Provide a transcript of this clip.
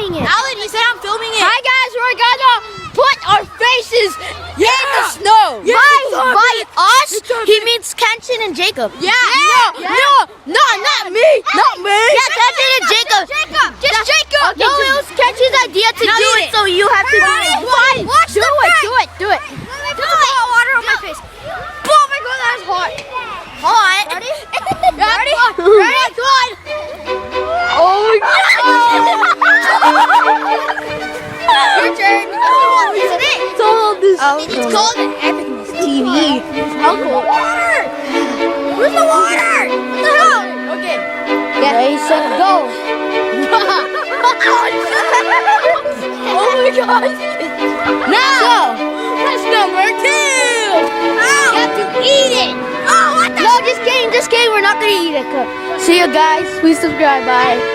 filming it. Alan, you said I'm filming it. Hi guys, we're gonna put our faces in the snow. Yeah, By us, he means Kenton and Jacob. Yeah. No, not me. Not me. Yeah, Kenton and Jacob. Just Jacob. No, it was Kenton's idea to do it, so you have to do it. Fine. Do it. Water on my face. Oh my god, that was hot. Hot. Ready? Ready? Go on. Oh my god. Your turn. Isn't it? It's all this. It's called an epicness. TV. How cool. Water. Where's the water? What the hell? Okay. Ready, set, go. Oh my god. Now, that's number 2. You have to eat it. Oh, what the? No, just kidding. We're not gonna eat it. See you guys. Please subscribe. Bye.